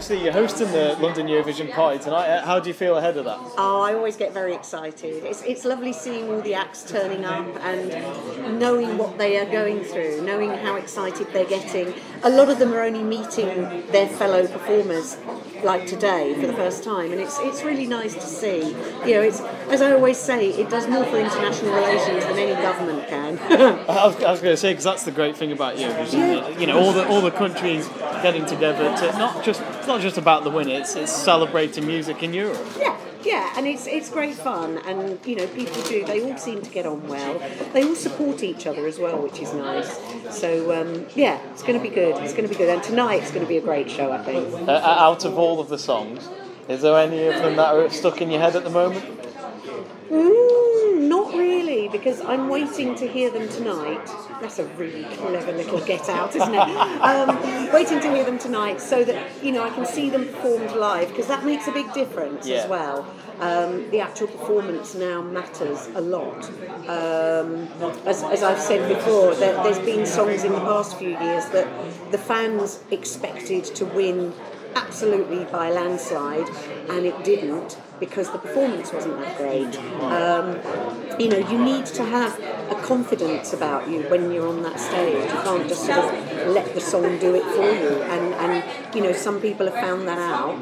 obviously you're hosting the London Eurovision party tonight. How do you feel ahead of that? Oh, I always get very excited. It's lovely seeing all the acts turning up and knowing what they are going through, knowing how excited they're getting. A lot of them are only meeting their fellow performers like today for the first time, and it's really nice to see. You know, it's, as I always say, it does more for international relations than any government can. I was going to say, because that's the great thing about Eurovision. Yeah. You know, all the countries getting together to it's not just about the win. It's celebrating music in Europe. Yeah, and it's great fun, and you know, people they all seem to get on well. They all support each other as well, which is nice. So yeah, it's going to be good. It's going to be good, and tonight's going to be a great show, I think. Out of all of the songs, is there any of them that are stuck in your head at the moment? Not really, because I'm waiting to hear them tonight. That's a really clever little get out, isn't it? Waiting to hear them tonight so that, you know, I can see them performed live, because that makes a big difference as well. The actual performance now matters a lot. As I've said before, there's been songs in the past few years that the fans expected to win absolutely by a landslide, and it didn't, because the performance wasn't that great. You know, you need to have a confidence about you when you're on that stage. You can't just sort of let the song do it for you. And you know, some people have found that out,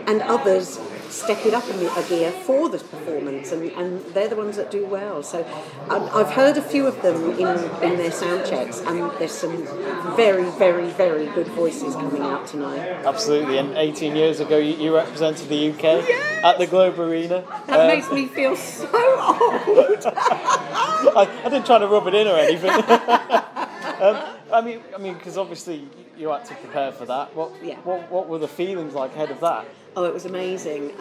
and others step it up a gear for the performance, and they're the ones that do well. So I've heard a few of them in their sound checks, and there's some very, very, very good voices coming out tonight. Absolutely, and 18 years ago you represented the UK at the Globe Arena. That makes me feel so old. I didn't try to rub it in or anything. I mean, because obviously you had to prepare for that. What were the feelings like ahead of that? Oh, it was amazing.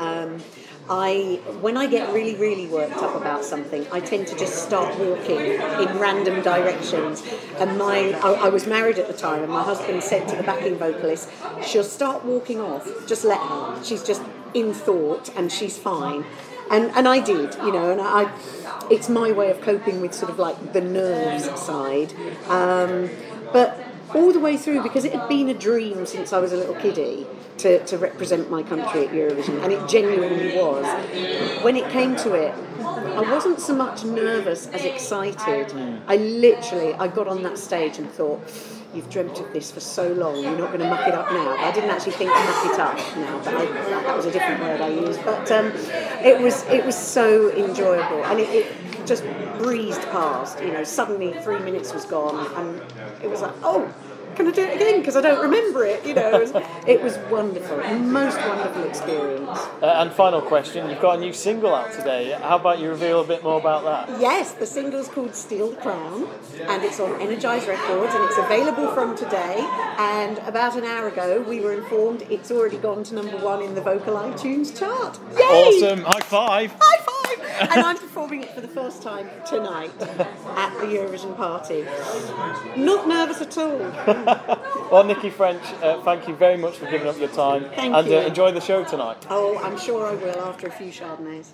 When I get really, really worked up about something, I tend to just start walking in random directions. And I was married at the time, and my husband said to the backing vocalist, "She'll start walking off. Just let her. She's just in thought, and she's fine." And I did, you know, and it's my way of coping with sort of like the nerves side. But all the way through, because it had been a dream since I was a little kiddie to represent my country at Eurovision, and it genuinely was. When it came to it, I wasn't so much nervous as excited. I got on that stage and thought, you've dreamt of this for so long, you're not going to muck it up now. I didn't actually think to muck it up now, but that was a different word I used. But it was so enjoyable, and it just breezed past. You know, suddenly 3 minutes was gone, and it was like, oh, can I do it again? Because I don't remember it. You know, it was wonderful, a most wonderful experience. And final question: you've got a new single out today. How about you reveal a bit more about that? Yes, the single's called "Steal the Crown," and it's on Energize Records, and it's available from today. And about an hour ago, we were informed it's already gone to #1 in the Vocal iTunes chart. Yay! Awesome! High five! High five! And I'm performing it for the first time tonight at the Eurovision party. Not nervous at all. Well, Nicki French, thank you very much for giving up your time. Thank you. And enjoy the show tonight. Oh, I'm sure I will after a few Chardonnays.